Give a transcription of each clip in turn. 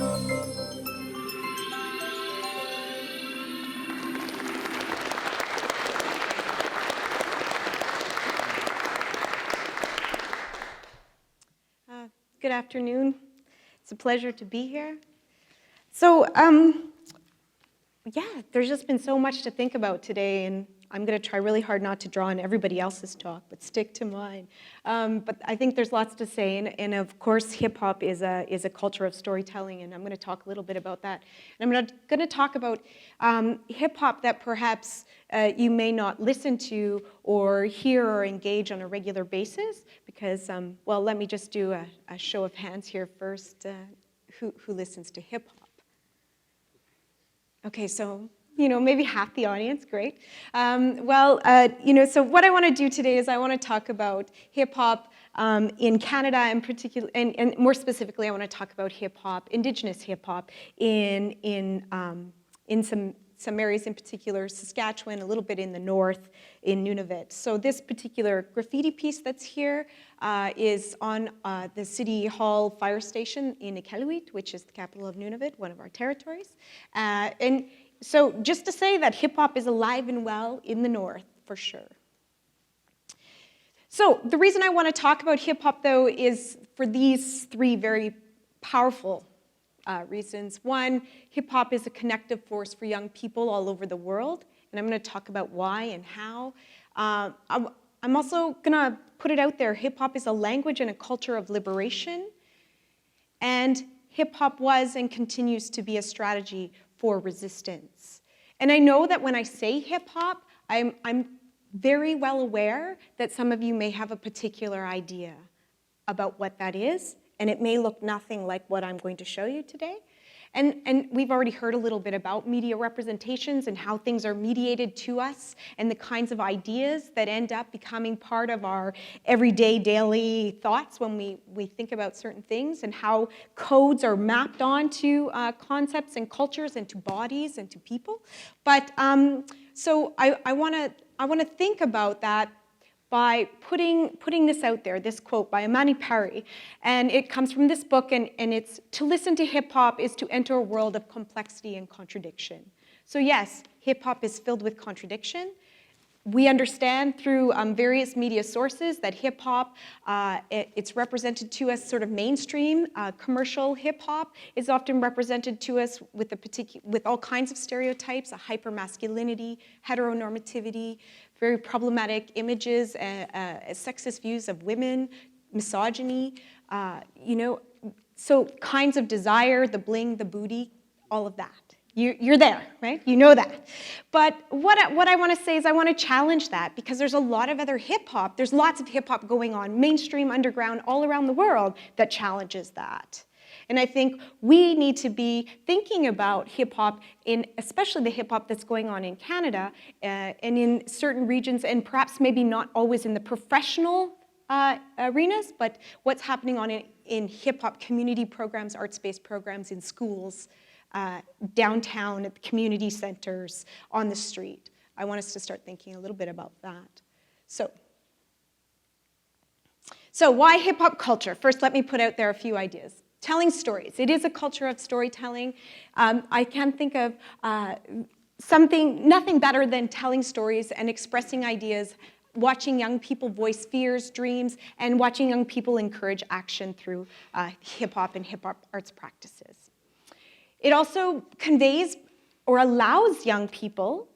Good afternoon. It's a pleasure to be here. So, yeah, there's just been so much to think about today, and I'm going to try really hard not to draw on everybody else's talk, but stick to mine. But I think there's lots to say, and of course, hip-hop is a culture of storytelling, and I'm going to talk a little bit about that. And I'm going to talk about hip-hop that perhaps you may not listen to or hear or engage on a regular basis, because, well, let me just do a show of hands here first. Who listens to hip-hop? Okay, so maybe half the audience, great. So what I want to do today is I want to talk about hip-hop in Canada in particular, and more specifically, I want to talk about hip-hop, indigenous hip-hop in some areas in particular, Saskatchewan, a little bit in the north, in Nunavut. So this particular graffiti piece that's here is on the City Hall fire station in Iqaluit, which is the capital of Nunavut, one of our territories. And so just to say that hip-hop is alive and well in the north, for sure. So the reason I want to talk about hip-hop, though, is for these three very powerful reasons. One, hip-hop is a connective force for young people all over the world, and I'm going to talk about why and how. I'm also going to put it out there, hip-hop is a language and a culture of liberation, and hip-hop was and continues to be a strategy for resistance. And I know that when I say hip-hop, I'm very well aware that some of you may have a particular idea about what that is, and it may look nothing like what I'm going to show you today. And we've already heard a little bit about media representations and how things are mediated to us and the kinds of ideas that end up becoming part of our everyday, daily thoughts when we think about certain things, and how codes are mapped onto concepts and cultures and to bodies and to people. But so I want to think about that by putting this out there, this quote by Amani Perry. And it comes from this book, and it's, to listen to hip-hop is to enter a world of complexity and contradiction. So yes, hip-hop is filled with contradiction. We understand through various media sources that hip-hop, it's represented to us sort of mainstream. Commercial hip-hop is often represented to us with all kinds of stereotypes, a hypermasculinity, heteronormativity, very problematic images, sexist views of women, misogyny, so kinds of desire, the bling, the booty, all of that. You're there, right? You know that. But what I want to say is I want to challenge that, because there's a lot of other hip-hop, there's lots of hip-hop going on, mainstream, underground, all around the world that challenges that. And I think we need to be thinking about hip-hop, especially the hip-hop that's going on in Canada and in certain regions, and perhaps maybe not always in the professional arenas, but what's happening in hip-hop community programs, arts-based programs in schools, downtown at the community centers, on the street. I want us to start thinking a little bit about that. So why hip-hop culture? First, let me put out there a few ideas. Telling stories. It is a culture of storytelling. I can't think of nothing better than telling stories and expressing ideas, watching young people voice fears, dreams, and watching young people encourage action through hip-hop and hip-hop arts practices. It also conveys or allows young people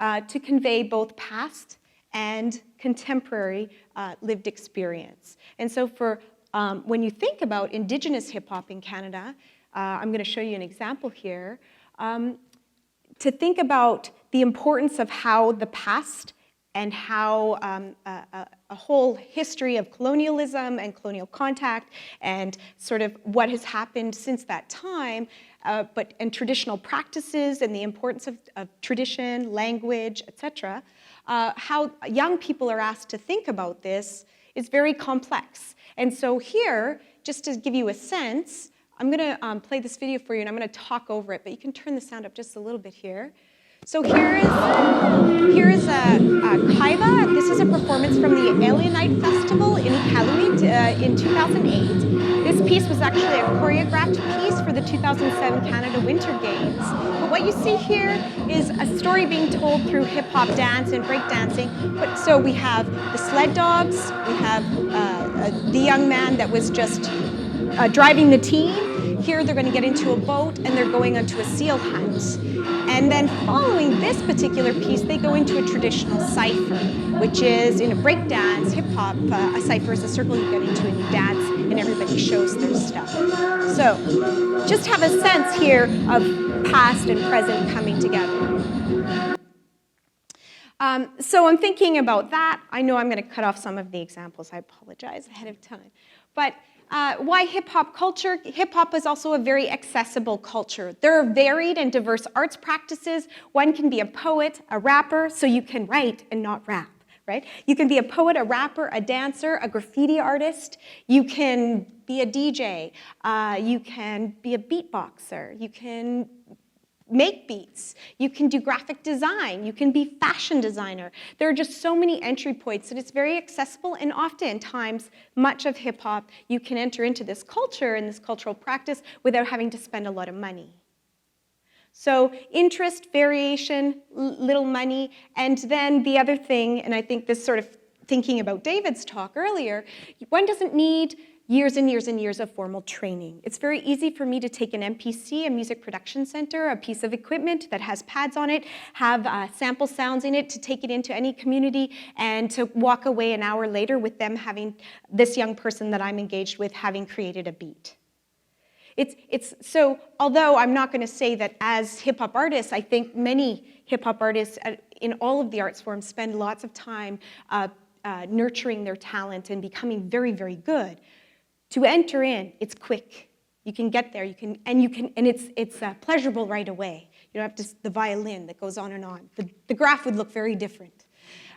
to convey both past and contemporary lived experience. And so when you think about indigenous hip-hop in Canada, I'm going to show you an example here, to think about the importance of how the past and how a whole history of colonialism and colonial contact and sort of what has happened since that time, and traditional practices and the importance of tradition, language, etc., how young people are asked to think about this is very complex. And so here, just to give you a sense, I'm going to play this video for you, and I'm going to talk over it, but you can turn the sound up just a little bit here. So here is a Kaiba. This is a performance from the Alienite Festival in Iqaluit in 2008. This piece was actually a choreographed piece for the 2007 Canada Winter Games. But what you see here is a story being told through hip-hop dance and breakdancing. So we have the sled dogs, we have the young man that was just driving the team. Here they're going to get into a boat and they're going onto a seal hunt. And then following this particular piece, they go into a traditional cipher, which is in a breakdance, hip-hop, a cipher is a circle you get into and you dance and everybody shows their stuff. So just have a sense here of past and present coming together. So I'm thinking about that. I know I'm going to cut off some of the examples. I apologize ahead of time. But why hip-hop culture? Hip-hop is also a very accessible culture. There are varied and diverse arts practices. One can be a poet, a rapper, so you can write and not rap, right? You can be a poet, a rapper, a dancer, a graffiti artist. You can be a DJ. You can be a beatboxer. You can make beats. You can do graphic design. You can be fashion designer. There are just so many entry points that it's very accessible, and oftentimes, much of hip-hop, you can enter into this culture and this cultural practice without having to spend a lot of money. So interest, variation, little money, and then the other thing, and I think this sort of thinking about David's talk earlier, one doesn't need years and years and years of formal training. It's very easy for me to take an MPC, a music production center, a piece of equipment that has pads on it, have sample sounds in it, to take it into any community, and to walk away an hour later with them having, this young person that I'm engaged with, having created a beat. So although I'm not going to say that as hip-hop artists, I think many hip-hop artists in all of the arts forms spend lots of time nurturing their talent and becoming very, very good. To enter in, it's quick. You can get there, and it's pleasurable right away. You don't have the violin that goes on and on. The graph would look very different.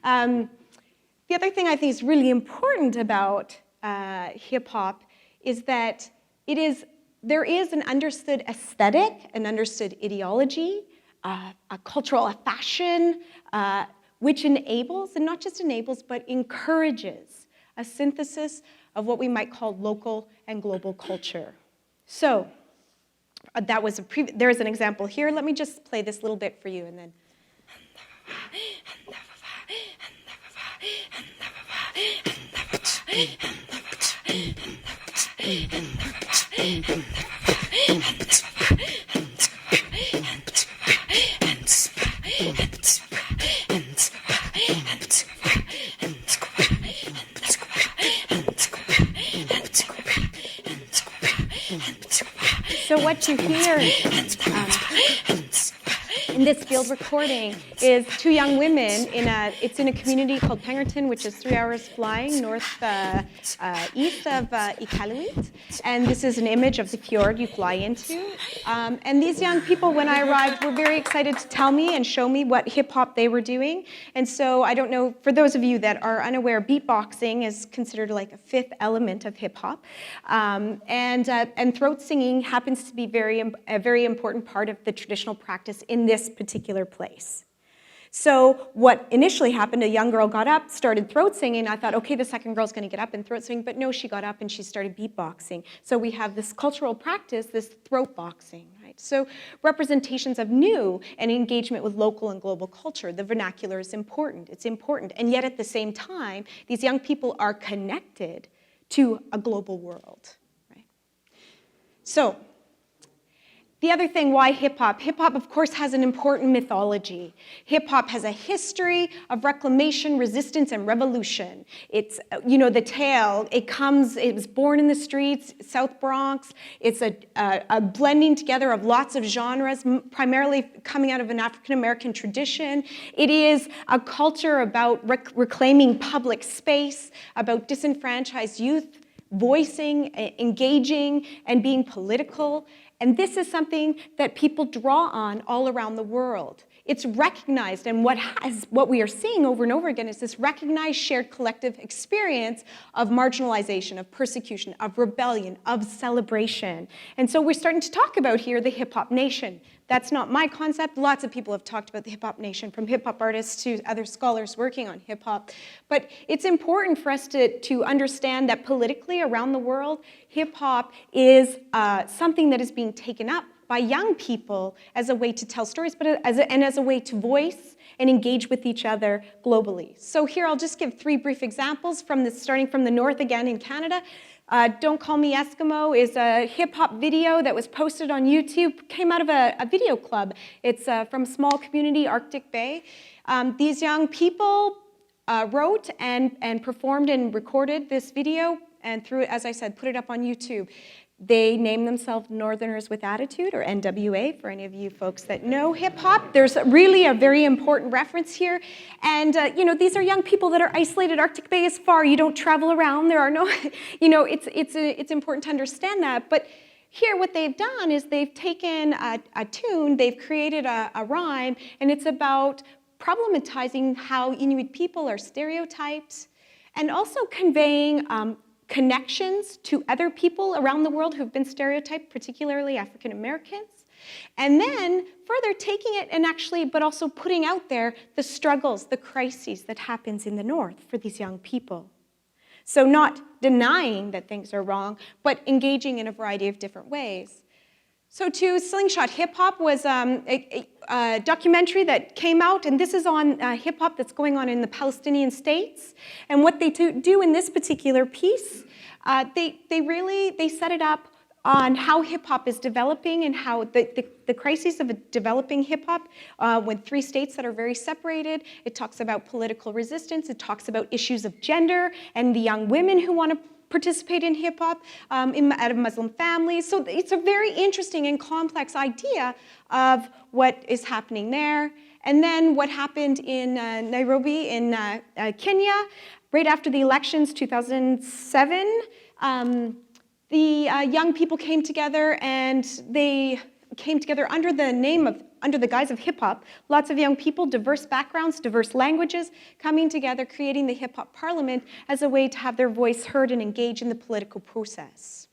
The other thing I think is really important about hip-hop is that there is an understood aesthetic, an understood ideology, a cultural fashion, which enables, and not just enables, but encourages a synthesis of what we might call local and global culture. So there's an example here. Let me just play this little bit for you, and then. So what you hear in this field recording is two young women it's in a community called Pengerton, which is 3 hours flying east of Iqaluit. And this is an image of the fjord you fly into. And these young people, when I arrived, were very excited to tell me and show me what hip-hop they were doing. And so I don't know, for those of you that are unaware, beatboxing is considered like a fifth element of hip-hop. And throat singing happens to be a very important part of the traditional practice in this particular place. So what initially happened, a young girl got up, started throat singing. I thought, okay, the second girl's going to get up and throat sing, but no, she got up and she started beatboxing. So we have this cultural practice, this throat boxing, right? So representations of new and engagement with local and global culture. The vernacular is important. It's important. And yet at the same time, these young people are connected to a global world, right? So the other thing, why hip-hop? Hip-hop, of course, has an important mythology. Hip-hop has a history of reclamation, resistance, and revolution. It's, the tale, it was born in the streets, South Bronx. It's a blending together of lots of genres, primarily coming out of an African-American tradition. It is a culture about reclaiming public space, about disenfranchised youth, voicing, engaging, and being political. And this is something that people draw on all around the world. it's recognized, and what we are seeing over and over again is this recognized shared collective experience of marginalization, of persecution, of rebellion, of celebration. And so we're starting to talk about here the hip-hop nation. That's not my concept. Lots of people have talked about the hip-hop nation, from hip-hop artists to other scholars working on hip-hop. But it's important for us to understand that politically around the world, hip-hop is something that is being taken up by young people as a way to tell stories, but as a way to voice and engage with each other globally. So here I'll just give 3 brief examples, starting from the north again in Canada. Don't Call Me Eskimo is a hip-hop video that was posted on YouTube, came out of a video club. It's from a small community, Arctic Bay. These young people wrote and performed and recorded this video, and as I said, put it up on YouTube. They name themselves Northerners with Attitude, or NWA, for any of you folks that know hip-hop. There's really a very important reference here. And, these are young people that are isolated. Arctic Bay is far. You don't travel around. There are no, it's important to understand that. But here what they've done is they've taken a tune, they've created a rhyme, and it's about problematizing how Inuit people are stereotyped, and also conveying connections to other people around the world who've been stereotyped, particularly African Americans. And then further taking it and but also putting out there the struggles, the crises that happens in the North for these young people. So not denying that things are wrong, but engaging in a variety of different ways. So too, Slingshot Hip Hop was a documentary that came out, and this is on hip hop that's going on in the Palestinian states. And what they do in this particular piece, they set it up on how hip hop is developing and how the crises of a developing hip hop with 3 states that are very separated. It talks about political resistance. It talks about issues of gender and the young women who want to participate in hip-hop out of Muslim families. So it's a very interesting and complex idea of what is happening there. And then what happened in Nairobi in Kenya, right after the elections, 2007, the young people came together, and they came together under the guise of hip-hop. Lots of young people, diverse backgrounds, diverse languages, coming together, creating the hip-hop parliament as a way to have their voice heard and engage in the political process.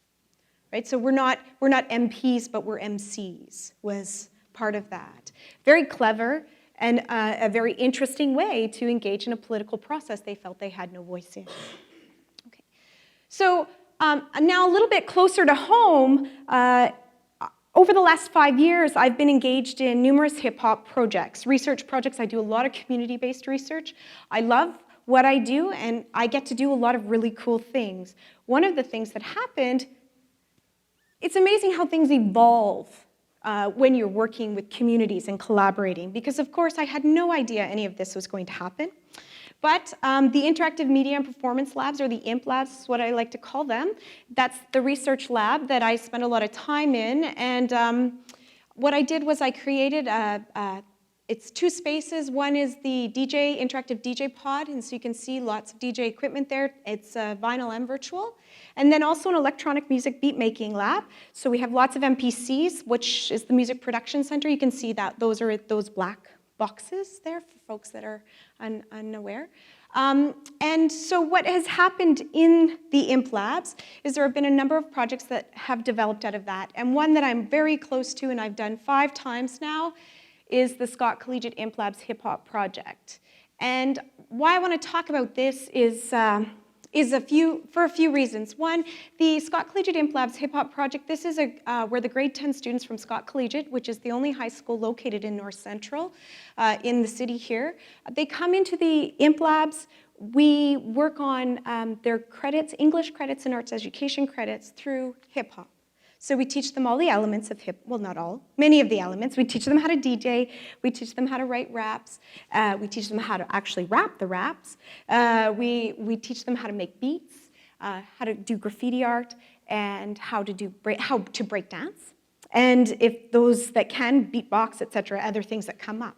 Right? So we're not MPs, but we're MCs, was part of that. Very clever and a very interesting way to engage in a political process they felt they had no voice in. Okay. So now a little bit closer to home, over the last 5 years, I've been engaged in numerous hip-hop projects, research projects. I do a lot of community-based research. I love what I do, and I get to do a lot of really cool things. One of the things that happened, it's amazing how things evolve when you're working with communities and collaborating, because of course I had no idea any of this was going to happen. But the Interactive Media and Performance Labs, or the IMP Labs is what I like to call them, that's the research lab that I spent a lot of time in. And what I did was I created, it's 2 spaces. One is the interactive DJ pod, and so you can see lots of DJ equipment there. It's vinyl and virtual. And then also an electronic music beat making lab. So we have lots of MPCs, which is the Music Production Center. You can see that those are those black boxes there for folks that are unaware. And so what has happened in the IMP Labs is there have been a number of projects that have developed out of that. And one that I'm very close to, and I've done 5 times now, is the Scott Collegiate IMP Labs Hip Hop Project. And why I want to talk about this is for a few reasons. One, the Scott Collegiate IMP Labs Hip Hop Project, this is where the grade 10 students from Scott Collegiate, which is the only high school located in North Central, in the city here, they come into the IMP Labs. We work on their credits, English credits and arts education credits through hip hop. So we teach them all the elements of well, not all, many of the elements. We teach them how to DJ. We teach them how to write raps. We teach them how to actually rap the raps. We teach them how to make beats, how to do graffiti art, and how to break dance. And if those that can, beatbox, etc., other things that come up.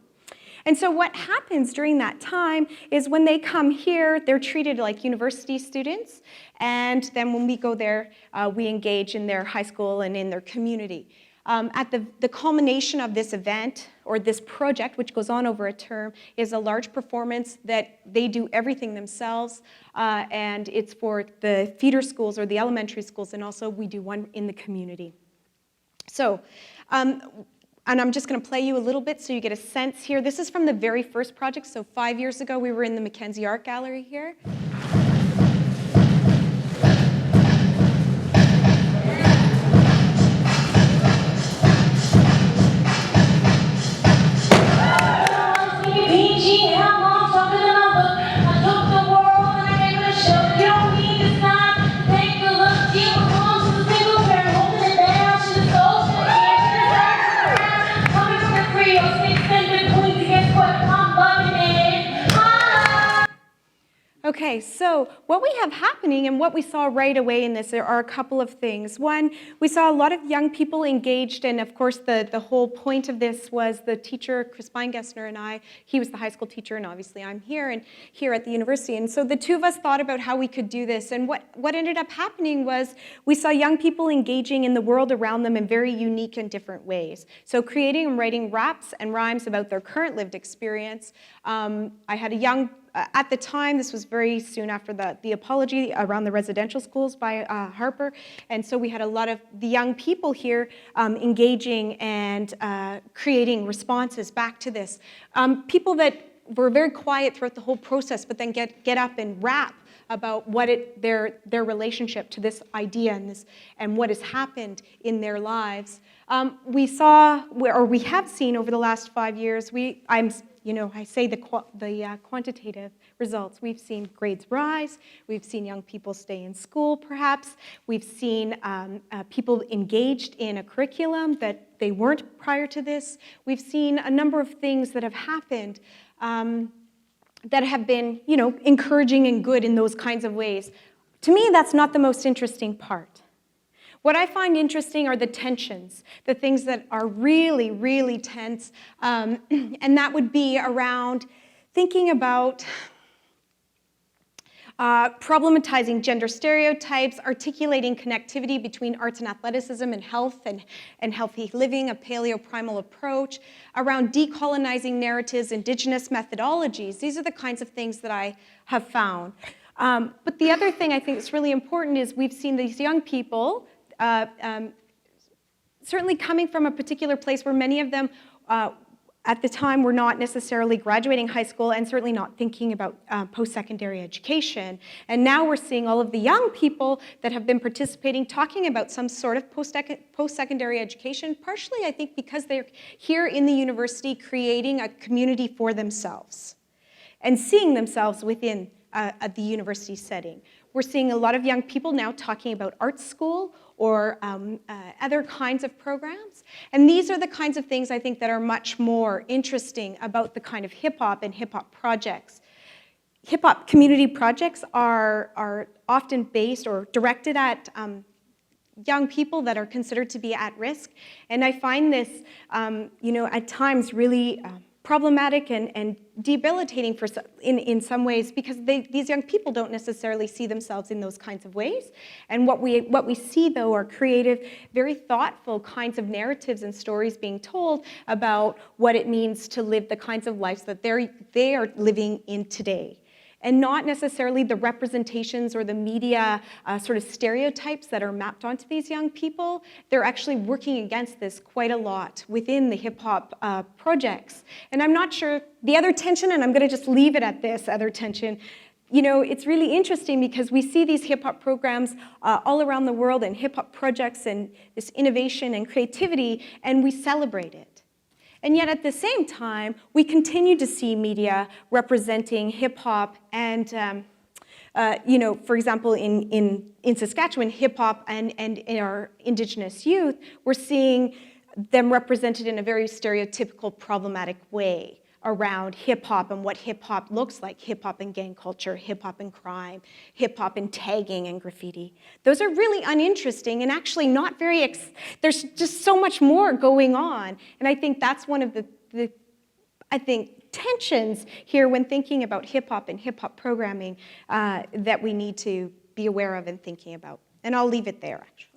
And so what happens during that time is when they come here, they're treated like university students, and then when we go there, we engage in their high school and in their community. At the culmination of this event, or this project, which goes on over a term, is a large performance that they do everything themselves, and it's for the feeder schools or the elementary schools, and also we do one in the community. So, and I'm just going to play you a little bit so you get a sense here. This is from the very first project, so 5 years ago we were in the Mackenzie Art Gallery here. Okay, so what we have happening and what we saw right away in this, there are a couple of things. One, we saw a lot of young people engaged, and of course the whole point of this was the teacher, Chris Beingessner, and I. He was the high school teacher, and obviously I'm here at the university. And so the two of us thought about how we could do this. And what ended up happening was we saw young people engaging in the world around them in very unique and different ways. So creating and writing raps and rhymes about their current lived experience. I had a young at the time, this was very soon after the apology around the residential schools by Harper, and so we had a lot of the young people here engaging and creating responses back to this. People that were very quiet throughout the whole process, but then get up and rap about what their relationship to this idea and what has happened in their lives. We saw, or we have seen over the last 5 years, I say the quantitative results. We've seen grades rise. We've seen young people stay in school, perhaps. We've seen people engaged in a curriculum that they weren't prior to this. We've seen a number of things that have happened that have been, encouraging and good in those kinds of ways. To me, that's not the most interesting part. What I find interesting are the tensions, the things that are really, really tense, and that would be around thinking about problematizing gender stereotypes, articulating connectivity between arts and athleticism and health and healthy living, a paleo-primal approach, around decolonizing narratives, indigenous methodologies. These are the kinds of things that I have found. But the other thing I think is really important is we've seen these young people certainly coming from a particular place where many of them at the time were not necessarily graduating high school and certainly not thinking about post-secondary education. And now we're seeing all of the young people that have been participating talking about some sort of post-secondary education, partially I think because they're here in the university creating a community for themselves and seeing themselves within the university setting. We're seeing a lot of young people now talking about art school or other kinds of programs. And these are the kinds of things I think that are much more interesting about the kind of hip-hop and hip-hop projects. Hip-hop community projects are often based or directed at young people that are considered to be at risk. And I find this, at times really problematic and debilitating in some ways because these young people don't necessarily see themselves in those kinds of ways. And what we see, though, are creative, very thoughtful kinds of narratives and stories being told about what it means to live the kinds of lives that they are living in today. And not necessarily the representations or the media sort of stereotypes that are mapped onto these young people. They're actually working against this quite a lot within the hip-hop projects. And I'm not sure, the other tension, and I'm going to just leave it at this other tension, it's really interesting because we see these hip-hop programs all around the world and hip-hop projects and this innovation and creativity, and we celebrate it. And yet at the same time, we continue to see media representing hip-hop and, for example, in Saskatchewan, hip-hop and in our indigenous youth, we're seeing them represented in a very stereotypical, problematic way around hip-hop and what hip-hop looks like, hip-hop and gang culture, hip-hop and crime, hip-hop and tagging and graffiti. Those are really uninteresting and actually not very, there's just so much more going on. And I think that's one of the tensions here when thinking about hip-hop and hip-hop programming that we need to be aware of and thinking about. And I'll leave it there, actually.